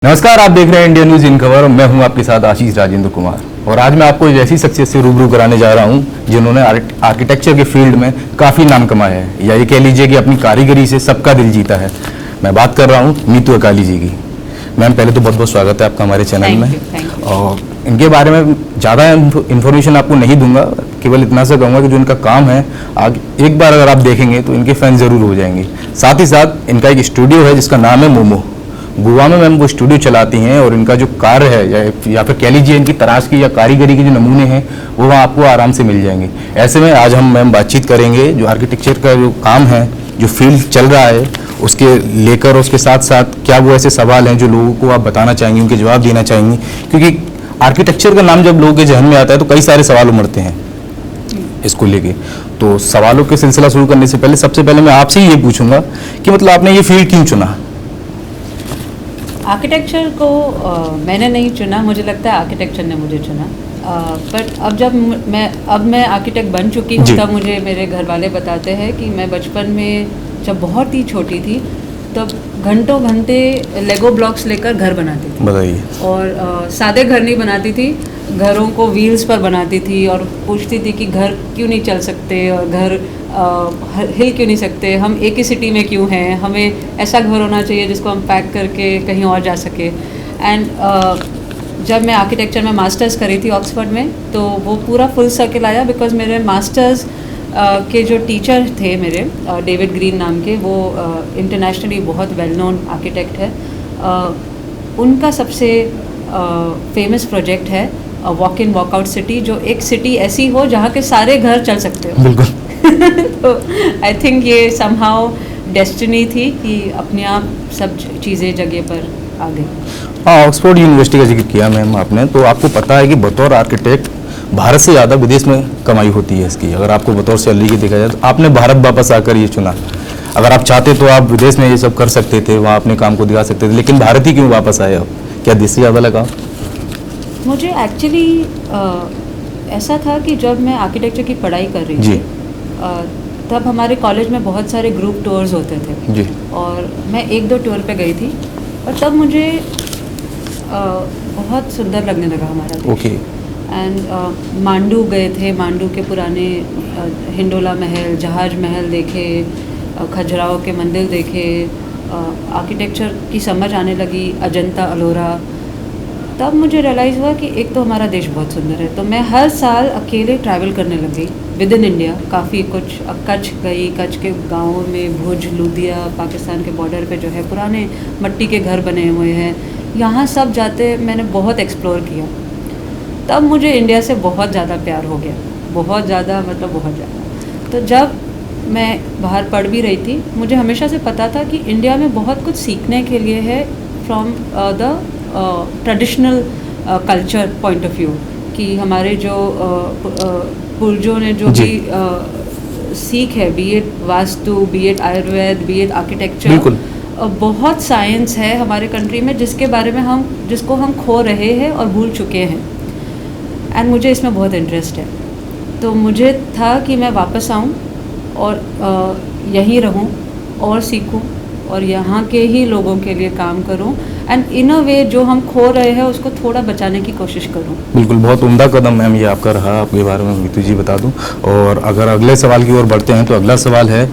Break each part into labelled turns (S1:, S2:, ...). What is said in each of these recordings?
S1: नमस्कार, आप देख रहे हैं इंडिया न्यूज इन खबर। मैं हूं आपके साथ आशीष राजेंद्र कुमार और आज मैं आपको एक ऐसी शख्सियत से रूबरू कराने जा रहा हूं जिन्होंने आर्किटेक्चर के फील्ड में काफ़ी नाम कमाया है, या ये कह लीजिए कि अपनी कारीगरी से सबका दिल जीता है। मैं बात कर रहा हूं नीतू अकाली जी की। मैम, पहले तो बहुत बहुत स्वागत है आपका हमारे चैनल में। और इनके बारे में ज़्यादा इन्फॉर्मेशन आपको नहीं दूंगा, केवल इतना सा कहूँगा कि जो इनका काम है एक बार अगर आप देखेंगे तो इनके फैन ज़रूर हो जाएंगे। साथ ही साथ इनका एक स्टूडियो है जिसका नाम है मोमो। गोवा में मैम वो स्टूडियो चलाती हैं और इनका जो कार्य है या फिर कह लीजिए इनकी तराश की या कारीगरी के जो नमूने हैं वो वहाँ आपको आराम से मिल जाएंगे। ऐसे में आज हम मैम बातचीत करेंगे जो आर्किटेक्चर का जो काम है, जो फील्ड चल रहा है उसके लेकर, उसके साथ साथ क्या वो ऐसे सवाल हैं जो लोगों को आप बताना चाहेंगे, उनके जवाब देना चाहेंगे। क्योंकि आर्किटेक्चर का नाम जब लोगों के जहन में आता है तो कई सारे सवाल उमड़ते हैं इसको लेके। तो सवालों के सिलसिला शुरू करने से पहले सबसे पहले मैं आपसे ये पूछूंगा कि मतलब आपने ये फील्ड क्यों चुना?
S2: आर्किटेक्चर को मैंने नहीं चुना, मुझे लगता है आर्किटेक्चर ने मुझे चुना। बट अब जब मैं आर्किटेक्ट बन चुकी हूँ तब मुझे मेरे घर वाले बताते हैं कि मैं बचपन में जब बहुत ही छोटी थी तब घंटों घंटे लेगो ब्लॉक्स लेकर घर बनाती थी। बताइए। और सादे घर नहीं बनाती थी, घरों को व्हील्स पर बनाती थी और पूछती थी कि घर क्यों नहीं चल सकते और घर हिल क्यों नहीं सकते, हम एक ही सिटी में क्यों हैं, हमें ऐसा घर होना चाहिए जिसको हम पैक करके कहीं और जा सके। एंड जब मैं आर्किटेक्चर में मास्टर्स करी थी ऑक्सफोर्ड में तो वो पूरा फुल सर्किल आया, बिकॉज मेरे मास्टर्स के जो टीचर थे मेरे डेविड ग्रीन नाम के, वो इंटरनेशनली बहुत वेल नोन आर्किटेक्ट है। उनका सबसे फेमस प्रोजेक्ट है वॉक इन वॉकआउट सिटी, जो एक सिटी ऐसी हो जहाँ के सारे घर चल सकते हो। बिल्कुल। तो आई थिंक ये समहाउ डेस्टिनी थी कि अपने आप सब चीज़ें जगह पर आ गई।
S1: हाँ, ऑक्सफोर्ड यूनिवर्सिटी का जिक्र किया मैम आपने, तो आपको पता है कि बतौर आर्किटेक्ट भारत से ज़्यादा विदेश में कमाई होती है इसकी। अगर आपको बतौर सैलरी की देखा जाए तो आपने भारत वापस आकर ये चुना। अगर आप चाहते तो आप विदेश में ये सब कर सकते थे, वहाँ अपने काम को दिखा सकते थे, लेकिन भारत ही क्यों वापस आए? अब क्या देश से ज़्यादा लगा?
S2: मुझे एक्चुअली ऐसा था कि जब मैं आर्किटेक्चर की पढ़ाई कर रही थी तब हमारे कॉलेज में बहुत सारे ग्रुप टूर्स होते थे जी। और मैं 1-2 टूर पे गई थी और तब मुझे बहुत सुंदर लगने लगा हमारा देश। ओके। एंड मांडू गए थे, मांडू के पुराने हिंडोला महल, जहाज महल देखे, खजुराहो के मंदिर देखे, आर्किटेक्चर की समझ आने लगी, अजंता अलोरा। तब मुझे रियलाइज़ हुआ कि एक तो हमारा देश बहुत सुंदर है, तो मैं हर साल अकेले ट्रैवल करने लग गई विद इन इंडिया। काफ़ी कुछ कच्छ गई, कच्छ के गाँवों में भुज, लुधिया, पाकिस्तान के बॉर्डर पे जो है पुराने मट्टी के घर बने हुए हैं, यहाँ सब जाते मैंने बहुत एक्सप्लोर किया। तब मुझे इंडिया से बहुत ज़्यादा प्यार हो गया, बहुत ज़्यादा, मतलब बहुत ज़्यादा। तो जब मैं बाहर पढ़ भी रही थी मुझे हमेशा से पता था कि इंडिया में बहुत कुछ सीखने के लिए है from the traditional culture point of view, कि हमारे जो पूर्वजों ने जो भी सीख है, be it vastu, be it Ayurveda, be it architecture, बहुत साइंस है हमारे कंट्री में जिसको हम खो रहे हैं और भूल चुके हैं। एंड मुझे इसमें बहुत इंटरेस्ट है, तो मुझे था कि मैं वापस आऊँ और यहीं रहूँ और सीखूँ और यहाँ के ही लोगों के लिए काम करूँ एंड इन अ वे जो हम खो रहे हैं उसको थोड़ा बचाने की कोशिश करूँ।
S1: बिल्कुल, बहुत उम्दा कदम मैम ये आपका रहा। आपके बारे में नीतू जी बता दूं। और अगर अगले सवाल की ओर बढ़ते हैं तो अगला सवाल है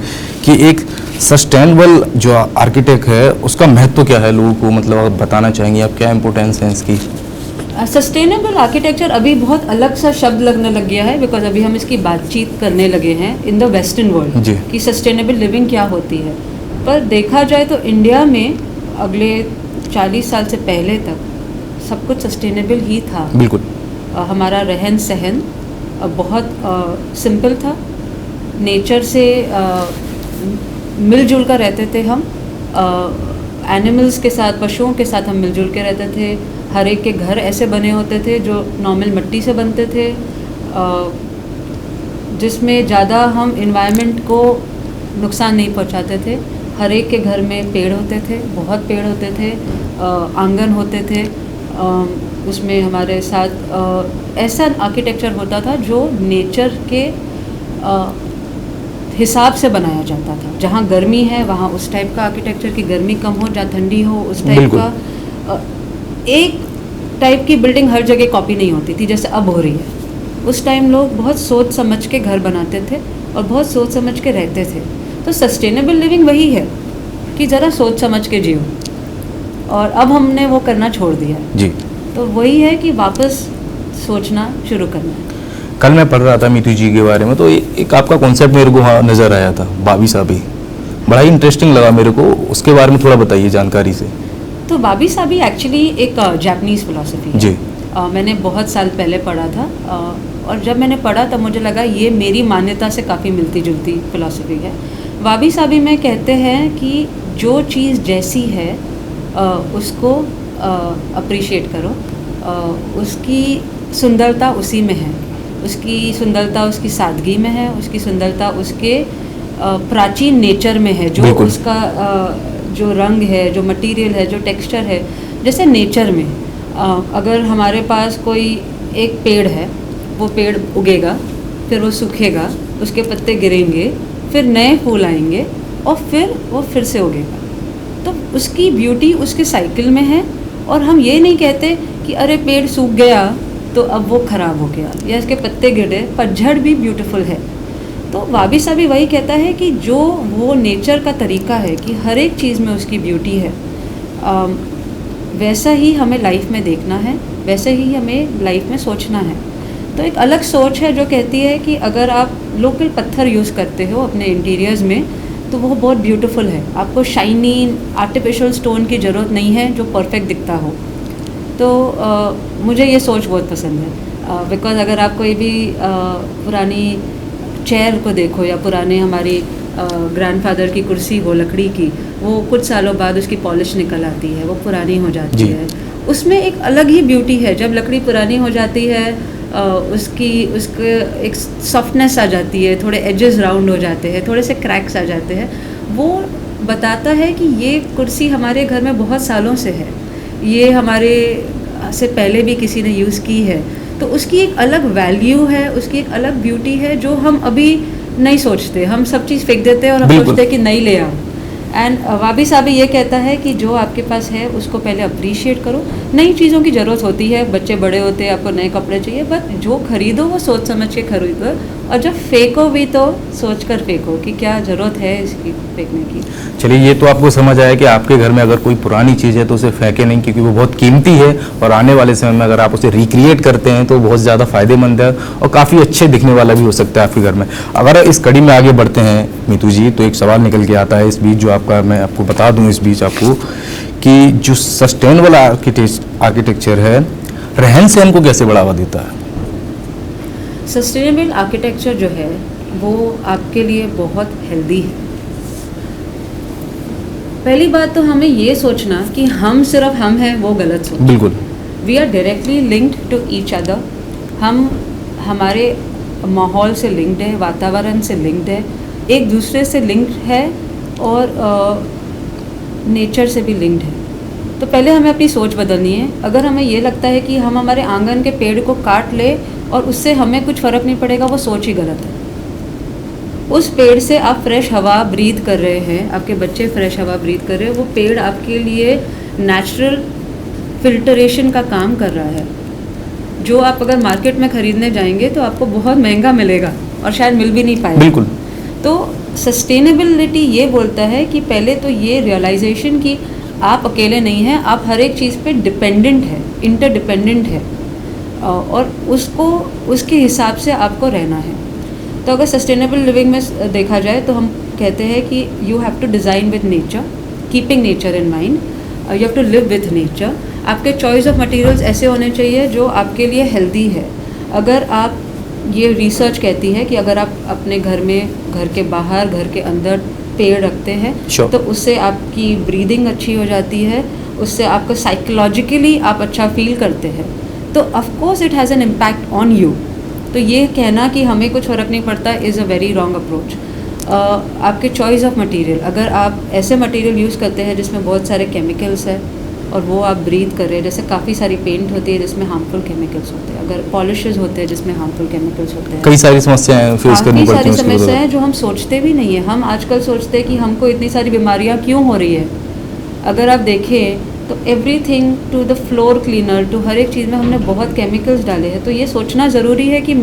S1: कि एक सस्टेनेबल जो आर्किटेक्ट है उसका महत्व क्या है लोगों को, मतलब आप बताना चाहेंगे आप, क्या इंपॉर्टेंस है इसकी?
S2: सस्टेनेबल आर्किटेक्चर अभी बहुत अलग सा शब्द लगने लग गया है, बिकॉज अभी हम इसकी बातचीत करने लगे हैं इन द वेस्टर्न वर्ल्ड कि सस्टेनेबल लिविंग क्या होती है। पर देखा जाए तो इंडिया में अगले 40 साल से पहले तक सब कुछ सस्टेनेबल ही था। बिल्कुल। हमारा रहन सहन बहुत सिंपल था, नेचर से मिलजुल कर रहते थे हम, एनिमल्स के साथ, पशुओं के साथ हम मिलजुल के रहते थे। हर एक के घर ऐसे बने होते थे जो नॉर्मल मिट्टी से बनते थे, जिसमें ज़्यादा हम इन्वायरमेंट को नुकसान नहीं पहुंचाते थे। हर एक के घर में पेड़ होते थे, बहुत पेड़ होते थे, आंगन होते थे, उसमें हमारे साथ ऐसा आर्किटेक्चर होता था जो नेचर के हिसाब से बनाया जाता था। जहाँ गर्मी है वहाँ उस टाइप का आर्किटेक्चर की गर्मी कम हो, जहाँ ठंडी हो उस टाइप का। एक टाइप की बिल्डिंग हर जगह कॉपी नहीं होती थी जैसे अब हो रही है। उस टाइम लोग बहुत सोच समझ के घर बनाते थे और बहुत सोच समझ के रहते थे। तो सस्टेनेबल लिविंग वही है कि ज़रा सोच समझ के जियो, और अब हमने वो करना छोड़ दिया है।
S1: जी।
S2: तो वही है कि वापस सोचना शुरू करना है।
S1: कल मैं पढ़ रहा था मीतू जी के बारे में, तो एक आपका कॉन्सेप्ट मेरे को वहाँ नज़र आया था, बाबी साबी, बड़ा ही इंटरेस्टिंग लगा मेरे को। उसके बारे में थोड़ा बताइए जानकारी से।
S2: तो वाबी साबी एक्चुअली एक जापानीज़ फिलॉसफी है।
S1: जी।
S2: मैंने बहुत साल पहले पढ़ा था, और जब मैंने पढ़ा तब मुझे लगा ये मेरी मान्यता से काफ़ी मिलती जुलती फिलॉसफी है। वाबी साबी में कहते हैं कि जो चीज़ जैसी है उसको अप्रिशिएट करो, उसकी सुंदरता उसी में है, उसकी सुंदरता उसकी सादगी में है, उसकी सुंदरता उसके प्राचीन नेचर में है, जो उसका जो रंग है, जो मटेरियल है, जो टेक्सचर है। जैसे नेचर में अगर हमारे पास कोई एक पेड़ है, वो पेड़ उगेगा, फिर वो सूखेगा, उसके पत्ते गिरेंगे, फिर नए फूल आएंगे और फिर वो फिर से उगेगा। तो उसकी ब्यूटी उसके साइकिल में है। और हम ये नहीं कहते कि अरे पेड़ सूख गया तो अब वो ख़राब हो गया या इसके पत्ते गिरे, पतझड़ भी ब्यूटीफुल है। तो वाबी साबी वही कहता है कि जो वो नेचर का तरीका है कि हर एक चीज़ में उसकी ब्यूटी है, वैसा ही हमें लाइफ में देखना है, वैसे ही हमें लाइफ में सोचना है। तो एक अलग सोच है जो कहती है कि अगर आप लोकल पत्थर यूज़ करते हो अपने इंटीरियर्स में तो वो बहुत ब्यूटीफुल है, आपको शाइनी आर्टिफिशियल स्टोन की ज़रूरत नहीं है जो परफेक्ट दिखता हो। तो मुझे ये सोच बहुत पसंद है, बिकॉज़ अगर आप कोई भी पुरानी चेयर को देखो या पुराने हमारी ग्रैंडफादर की कुर्सी हो लकड़ी की, वो कुछ सालों बाद उसकी पॉलिश निकल आती है, वो पुरानी हो जाती है। उसमें एक अलग ही ब्यूटी है। जब लकड़ी पुरानी हो जाती है उसके एक सॉफ्टनेस आ जाती है, थोड़े एजेस राउंड हो जाते हैं, थोड़े से क्रैक्स आ जाते हैं। वो बताता है कि ये कुर्सी हमारे घर में बहुत सालों से है, ये हमारे से पहले भी किसी ने यूज़ की है। तो उसकी एक अलग वैल्यू है, उसकी एक अलग ब्यूटी है जो हम अभी नहीं सोचते। हम सब चीज़ फेंक देते हैं और हम सोचते हैं कि नहीं ले आओ। एंड वाबी साबी ये कहता है कि जो आपके पास है उसको पहले अप्रिशिएट करो। नई चीज़ों की ज़रूरत होती है, बच्चे बड़े होते हैं, आपको नए कपड़े चाहिए, बट जो खरीदो वो सोच समझ के खरीदो, और जब फेंको भी तो सोच कर फेंको कि क्या ज़रूरत है इसकी फेंकने की।
S1: चलिए, ये तो आपको समझ आया कि आपके घर में अगर कोई पुरानी चीज़ है तो उसे फेंके नहीं, क्योंकि वो बहुत कीमती है और आने वाले समय में अगर आप उसे रिक्रिएट करते हैं तो बहुत ज़्यादा फायदेमंद है और काफ़ी अच्छे दिखने वाला भी हो सकता है आपके घर में। अगर इस कड़ी में आगे बढ़ते हैं मीतू जी, तो एक सवाल निकल के आता है इस बीच, जो आपका मैं आपको बता दूं इस बीच आपको, कि जो सस्टेनेबल आर्किटेक्चर है रहन सहन को कैसे बढ़ावा देता है?
S2: सस्टेनेबल आर्किटेक्चर जो है वो आपके लिए बहुत हेल्दी है। पहली बात तो हमें ये सोचना कि हम सिर्फ हम हैं, वो गलत सोच।
S1: बिल्कुल।
S2: We are directly linked to each other. हम हमारे माहौल से लिंक्ड है, वातावरण से लिंक्ड है, एक दूसरे से लिंक्ड है और नेचर से भी लिंक्ड है। तो पहले हमें अपनी सोच बदलनी है। अगर हमें ये लगता है कि हम हमारे आंगन के पेड़ को काट ले और उससे हमें कुछ फ़र्क नहीं पड़ेगा, वो सोच ही गलत है। उस पेड़ से आप फ्रेश हवा ब्रीथ कर रहे हैं, आपके बच्चे फ्रेश हवा ब्रीथ कर रहे हैं, वो पेड़ आपके लिए नेचुरल फिल्टरेशन का काम कर रहा है, जो आप अगर मार्केट में ख़रीदने जाएंगे तो आपको बहुत महंगा मिलेगा और शायद मिल भी नहीं पाएगा।
S1: बिल्कुल।
S2: तो सस्टेनेबिलिटी ये बोलता है कि पहले तो ये रियलाइजेशन कि आप अकेले नहीं हैं, आप हर एक चीज़ पे डिपेंडेंट है, इंटरडिपेंडेंट है, और उसको उसके हिसाब से आपको रहना है। तो अगर सस्टेनेबल लिविंग में देखा जाए तो हम कहते हैं कि you have to design with nature, keeping nature in mind, you have to live with nature. आपके चॉइस ऑफ मटेरियल्स ऐसे होने चाहिए जो आपके लिए हेल्दी है। अगर आप, ये रिसर्च कहती है कि अगर आप अपने घर में, घर के बाहर, घर के अंदर पेड़ रखते हैं तो उससे आपकी ब्रीदिंग अच्छी हो जाती है, उससे आपको साइकोलॉजिकली आप अच्छा फील करते हैं। तो of course it has an impact on you. तो ये कहना कि हमें कुछ फ़र्क नहीं पड़ता is a very wrong approach. आपके चॉइस ऑफ मटेरियल, अगर आप ऐसे मटेरियल यूज़ करते हैं जिसमें बहुत सारे केमिकल्स हैं और वो आप ब्रीथ कर रहे हैं, जैसे काफ़ी सारी पेंट होती है जिसमें हार्मफुल केमिकल्स होते हैं, अगर पॉलिशेस होते हैं जिसमें हार्मफुल केमिकल्स होते हैं,
S1: कई सारी समस्याएं फेस करनी पड़ती हैं।
S2: काफ़ी सारी समस्याएं हैं जो हम सोचते भी नहीं है। हम आजकल सोचते हैं कि हमको इतनी सारी बीमारियां क्यों हो रही है। अगर आप देखें तो everything to the floor cleaner to हर एक चीज़ में हमने बहुत केमिकल्स डाले हैं। तो ये सोचना ज़रूरी है कि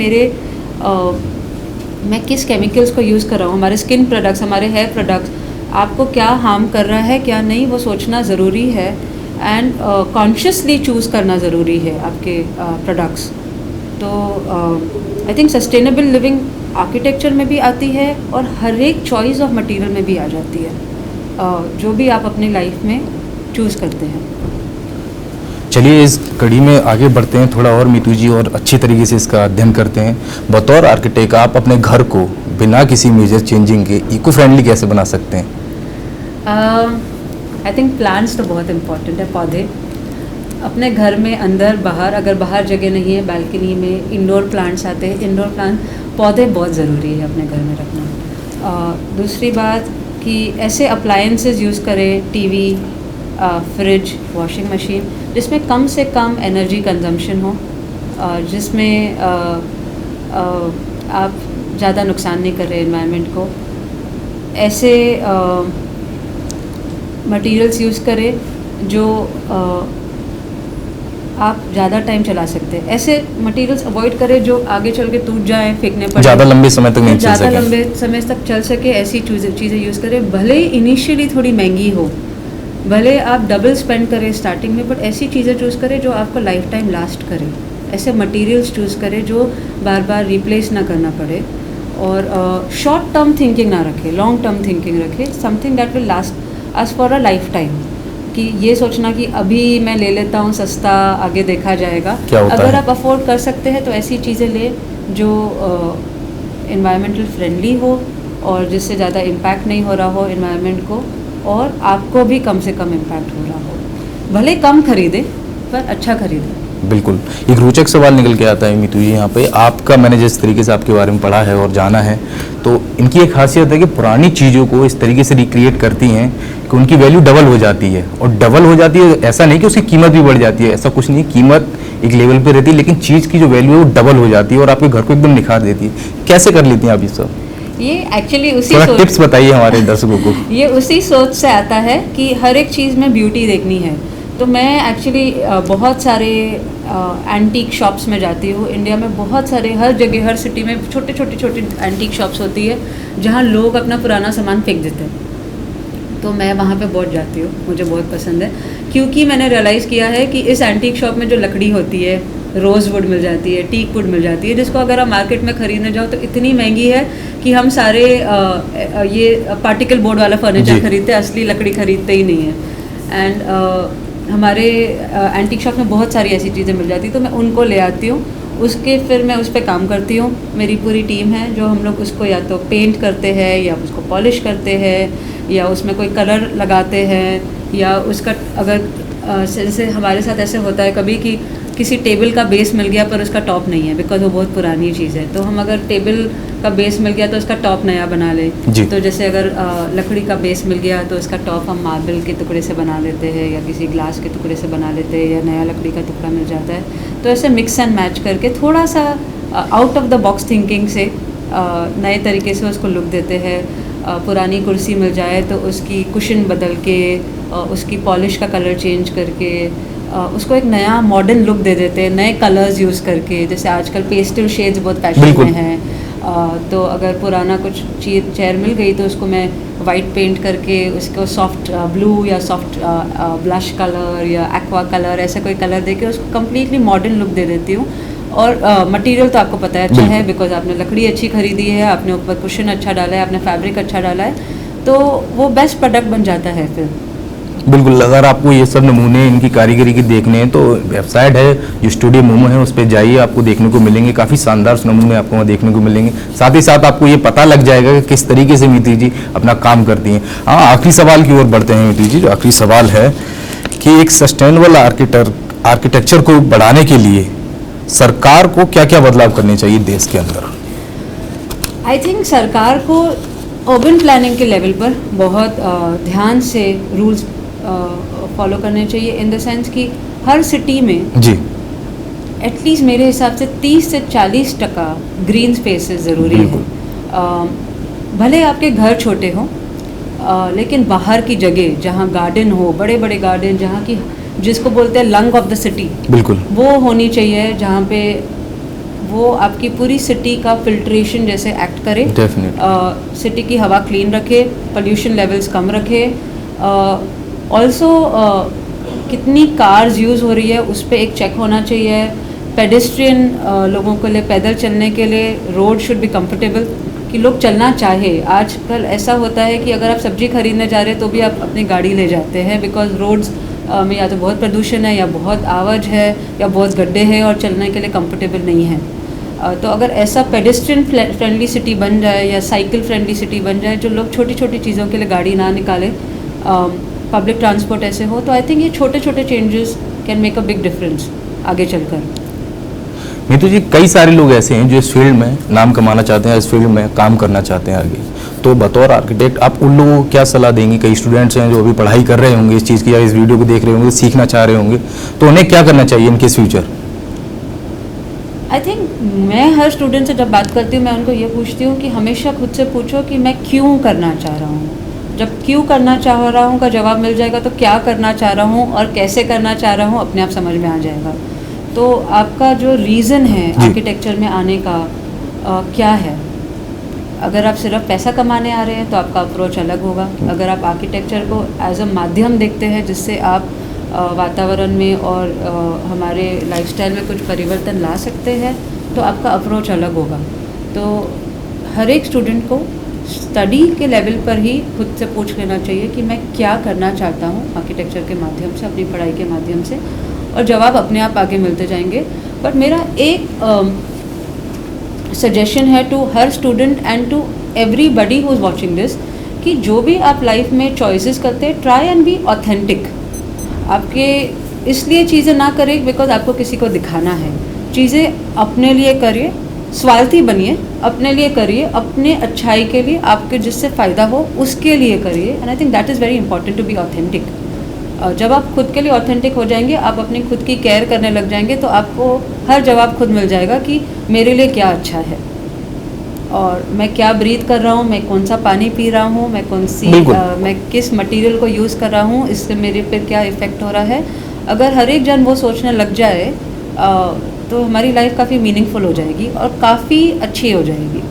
S2: मैं किस केमिकल्स को यूज़ कर रहा हूँ। हमारे स्किन प्रोडक्ट्स, हमारे हेयर प्रोडक्ट्स आपको क्या हार्म कर रहा है क्या नहीं, वो सोचना ज़रूरी है। एंड कॉन्शियसली चूज़ करना ज़रूरी है आपके प्रोडक्ट्स। तो I think sustainable living architecture में भी आती है और हर एक चॉइस ऑफ मटेरियल में भी आ जाती है, जो भी आप अपनी लाइफ में चूज़ करते हैं।
S1: चलिए इस कड़ी में आगे बढ़ते हैं थोड़ा और मीतू जी, और अच्छी तरीके से इसका अध्ययन करते हैं। बतौर आर्किटेक्ट आप अपने घर को बिना किसी मेजर चेंजिंग के इको फ्रेंडली कैसे बना सकते हैं?
S2: आई थिंक प्लांट्स तो बहुत इम्पॉर्टेंट है, पौधे अपने घर में अंदर बाहर, अगर बाहर जगह नहीं है बैल्कनी में इंडोर प्लांट्स आते हैं। इंडोर प्लांट पौधे बहुत ज़रूरी है अपने घर में रखना। दूसरी बात कि ऐसे अप्लायंसेस यूज़ करें, टीवी, फ्रिज, वॉशिंग मशीन, जिसमें कम से कम एनर्जी कंजम्पशन हो, जिसमें आप ज़्यादा नुकसान नहीं कर रहे एनवायरनमेंट को। ऐसे मटेरियल्स यूज़ करें जो आप ज़्यादा टाइम चला सकते हैं। ऐसे मटेरियल्स अवॉइड करें जो आगे चल के टूट जाएं, फेंकने पड़े,
S1: ज़्यादा लंबे समय तक नहीं चल सके।
S2: ज़्यादा लंबे समय तक चल सके, ऐसी चीज़ें यूज़ करें। भले ही इनिशियली थोड़ी महंगी हो, भले आप डबल स्पेंड करें स्टार्टिंग में, बट ऐसी चीज़ें चूज़ करें जो आपको लाइफ टाइम लास्ट करें। ऐसे मटेरियल्स चूज़ करें जो बार बार रिप्लेस ना करना पड़े। और शॉर्ट टर्म थिंकिंग ना रखें, लॉन्ग टर्म थिंकिंग रखें। Something that will last us for a life time. कि ये सोचना कि अभी मैं ले लेता हूँ सस्ता, आगे देखा जाएगा। अगर आप अफोर्ड कर सकते हैं तो ऐसी चीज़ें ले जो एनवायरमेंटल फ्रेंडली हो और जिससे ज़्यादा इम्पैक्ट नहीं हो रहा हो एनवायरनमेंट को, और आपको भी कम से कम इम्पैक्ट हो रहा हो। भले कम खरीदें पर अच्छा खरीदें।
S1: बिल्कुल, एक रोचक सवाल निकल के आता है मीतू जी यहाँ पे। आपका मैंने जिस तरीके से आपके बारे में पढ़ा है और जाना है, तो इनकी एक खासियत है कि पुरानी चीज़ों को इस तरीके से रिक्रिएट करती हैं कि उनकी वैल्यू डबल हो जाती है। और डबल हो जाती है ऐसा नहीं कि उसकी कीमत भी बढ़ जाती है, ऐसा कुछ नहीं। कीमत एक लेवल पे रहती है, लेकिन चीज़ की जो वैल्यू है वो डबल हो जाती है और आपके घर को एकदम निखार देती है। कैसे कर लेती हैं आप ये सब?
S2: ये एक्चुअली उसी
S1: थोड़ा टिप्स बताइए हमारे दर्शकों को।
S2: ये उसी सोच से आता है कि हर एक चीज़ में ब्यूटी देखनी है। तो मैं एक्चुअली बहुत सारे एंटीक शॉप्स में जाती हूँ। इंडिया में बहुत सारे, हर जगह, हर सिटी में छोटे एंटीक शॉप्स होती है जहाँ लोग अपना पुराना सामान फेंक देते हैं। तो मैं वहाँ पे बहुत जाती हूँ, मुझे बहुत पसंद है, क्योंकि मैंने रियलाइज़ किया है कि इस एंटीक शॉप में जो लकड़ी होती है, रोज़ वुड मिल जाती है, टीक वुड मिल जाती है, जिसको अगर आप मार्केट में ख़रीदने जाओ तो इतनी महंगी है कि हम सारे ये पार्टिकल बोर्ड वाला फर्नीचर खरीदते हैं, असली लकड़ी खरीदते ही नहीं है। एंड हमारे एंटीक शॉप में बहुत सारी ऐसी चीज़ें मिल जाती, तो मैं उनको ले आती हूँ। उसके फिर मैं उस पर काम करती हूँ। मेरी पूरी टीम है जो हम लोग उसको या तो पेंट करते हैं या उसको पॉलिश करते हैं या उसमें कोई कलर लगाते हैं, या उसका अगर जैसे हमारे साथ ऐसे होता है कभी कि किसी टेबल का बेस मिल गया पर उसका टॉप नहीं है, बिकॉज वो बहुत पुरानी चीज़ है। तो हम अगर टेबल का बेस मिल गया तो उसका टॉप नया बना ले। तो जैसे अगर लकड़ी का बेस मिल गया तो उसका टॉप हम मार्बल के टुकड़े से बना लेते हैं या किसी ग्लास के टुकड़े से बना लेते हैं, या नया लकड़ी का टुकड़ा मिल जाता है। तो ऐसे मिक्स एंड मैच करके थोड़ा सा out of the box thinking से नए तरीके से उसको लुक देते हैं। पुरानी कुर्सी मिल जाए तो उसकी कुशन बदल के, उसकी पॉलिश का कलर चेंज करके उसको एक नया मॉडर्न लुक दे देते हैं, नए कलर्स यूज़ करके। जैसे आजकल पेस्टल शेड्स बहुत फैशन में हैं, तो अगर पुराना कुछ चेयर मिल गई तो उसको मैं वाइट पेंट करके उसको सॉफ्ट ब्लू या सॉफ्ट ब्लश कलर या एक्वा कलर, ऐसा कोई कलर देके उसको कम्प्लीटली मॉडर्न लुक दे देती हूँ। और मटेरियल तो आपको पता है अच्छा है, बिकॉज आपने लकड़ी अच्छी खरीदी है, आपने ऊपर कुशन अच्छा डाला है, आपने फैब्रिक अच्छा डाला है, तो वो बेस्ट प्रोडक्ट बन जाता है फिर।
S1: बिल्कुल, अगर आपको ये सब नमूने इनकी कारीगरी की देखने हैं तो वेबसाइट है जो स्टूडियो मोमो है, उस पर जाइए, आपको देखने को मिलेंगे। काफ़ी शानदार नमूने आपको वहाँ देखने को मिलेंगे। साथ ही साथ आपको ये पता लग जाएगा कि किस तरीके से मीतू जी अपना काम करती हैं। हाँ, आखिरी सवाल की ओर बढ़ते हैं मीतू जी। जो आखिरी सवाल है कि एक सस्टेनेबल आर्किटेक्चर को बढ़ाने के लिए सरकार को क्या क्या बदलाव करने चाहिए देश के अंदर?
S2: आई थिंक सरकार को अर्बन प्लानिंग के लेवल पर बहुत ध्यान से रूल्स फॉलो करने चाहिए, इन द सेंस कि हर सिटी में जी एटलीस्ट मेरे हिसाब से 30 से 40% ग्रीन स्पेसेस ज़रूरी है। भले आपके घर छोटे हों लेकिन बाहर की जगह जहाँ गार्डन हो, बड़े बड़े गार्डन, जहाँ की जिसको बोलते हैं लंग ऑफ द सिटी,
S1: बिल्कुल
S2: वो होनी चाहिए, जहाँ पे वो आपकी पूरी सिटी का फिल्ट्रेशन जैसे एक्ट करे, सिटी की हवा क्लीन रखे, पोल्यूशन लेवल्स कम रखे। ऑल्सो कितनी कार्स यूज़ हो रही है उस पर एक चेक होना चाहिए। पेडेस्ट्रियन लोगों के लिए, पैदल चलने के लिए रोड शुड बी कंफर्टेबल, कि लोग चलना चाहे। आजकल ऐसा होता है कि अगर आप सब्जी खरीदने जा रहे हैं तो भी आप अपनी गाड़ी ले जाते हैं, बिकॉज रोड्स में या तो बहुत प्रदूषण है, या बहुत आवाज है, या बहुत गड्ढे हैं और चलने के लिए कंफर्टेबल नहीं है। तो अगर ऐसा पेडेस्ट्रियन फ्रेंडली सिटी बन जाए या साइकिल फ्रेंडली सिटी बन जाए, जो लोग छोटी छोटी चीज़ों के लिए गाड़ी ना निकालें, पब्लिक ट्रांसपोर्ट ऐसे हो, तो आई थिंक ये छोटे छोटे changes can make a big difference आगे चलकर।
S1: नीतू जी, कई सारे लोग ऐसे हैं जो इस फील्ड में नाम कमाना चाहते हैं, इस फील्ड में काम करना चाहते हैं आगे, तो बतौर आर्किटेक्ट आप उन लोगों को क्या सलाह देंगी? कई स्टूडेंट्स हैं जो अभी पढ़ाई कर रहे होंगे इस चीज़ की, या इस वीडियो को देख रहे होंगे, सीखना चाह रहे होंगे, तो उन्हें क्या करना चाहिए इनके फ्यूचर?
S2: आई थिंक मैं हर स्टूडेंट से जब बात करती हूँ, मैं उनको ये पूछती हूँ कि हमेशा खुद से पूछो कि मैं क्यों करना चाह रहा हूँ। जब क्यों करना चाह रहा हूँ का जवाब मिल जाएगा तो क्या करना चाह रहा हूँ और कैसे करना चाह रहा हूँ अपने आप समझ में आ जाएगा। तो आपका जो रीज़न है आर्किटेक्चर में आने का क्या है? अगर आप सिर्फ पैसा कमाने आ रहे हैं तो आपका अप्रोच अलग होगा। अगर आप आर्किटेक्चर को एज अ माध्यम देखते हैं जिससे आप वातावरण में और हमारे लाइफस्टाइल में कुछ परिवर्तन ला सकते हैं, तो आपका अप्रोच अलग होगा। तो हर एक स्टूडेंट को स्टडी के लेवल पर ही खुद से पूछ लेना चाहिए कि मैं क्या करना चाहता हूँ आर्किटेक्चर के माध्यम से, अपनी पढ़ाई के माध्यम से, और जवाब अपने आप आगे मिलते जाएंगे। बट मेरा एक सजेशन है टू हर student and to everybody who is watching this, कि जो भी आप लाइफ में चॉइसेस करते हैं, ट्राई एंड बी ऑथेंटिक। आपके इसलिए चीज़ें ना करें बिकॉज आपको किसी को दिखाना है, चीज़ें अपने लिए करिए, स्वार्थी बनिए, अपने लिए करिए, अपने अच्छाई के लिए, आपके जिससे फ़ायदा हो उसके लिए करिए। And I think that is very important to be authentic. जब आप खुद के लिए ऑथेंटिक हो जाएंगे, आप अपनी खुद की केयर करने लग जाएंगे, तो आपको हर जवाब खुद मिल जाएगा कि मेरे लिए क्या अच्छा है, और मैं क्या ब्रीथ कर रहा हूँ, मैं कौन सा पानी पी रहा हूँ, मैं किस मटेरियल को यूज़ कर रहा हूँ, इससे मेरे पे क्या इफ़ेक्ट हो रहा है। अगर हर एक जन वो सोचने लग जाए तो हमारी लाइफ काफ़ी मीनिंगफुल हो जाएगी और काफ़ी अच्छी हो जाएगी।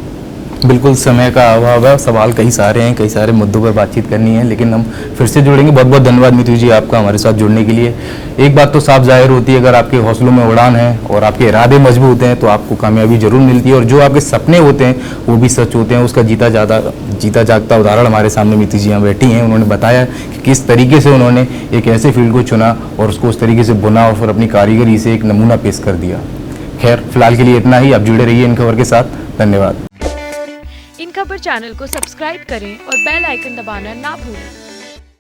S1: बिल्कुल, समय का अभाव है, सवाल कई सारे हैं, कई सारे मुद्दों पर बातचीत करनी है, लेकिन हम फिर से जुड़ेंगे। बहुत बहुत धन्यवाद नीतू जी आपका हमारे साथ जुड़ने के लिए। एक बात तो साफ जाहिर होती है, अगर आपके हौसलों में उड़ान है और आपके इरादे मजबूत हैं तो आपको कामयाबी जरूर मिलती है, और जो आपके सपने होते हैं वो भी सच होते हैं। उसका जीता जागता उदाहरण हमारे सामने नीतू जी यहाँ बैठी हैं। उन्होंने बताया कि किस तरीके से उन्होंने एक ऐसे फील्ड को चुना और उसको उस तरीके से बुना और फिर अपनी कारीगरी से एक नमूना पेश कर दिया। खैर, फिलहाल के लिए इतना ही। आप जुड़े रहिए इन खबर के साथ। धन्यवाद।
S3: इन खबर चैनल को सब्सक्राइब करें और बेल आइकन दबाना ना भूलें।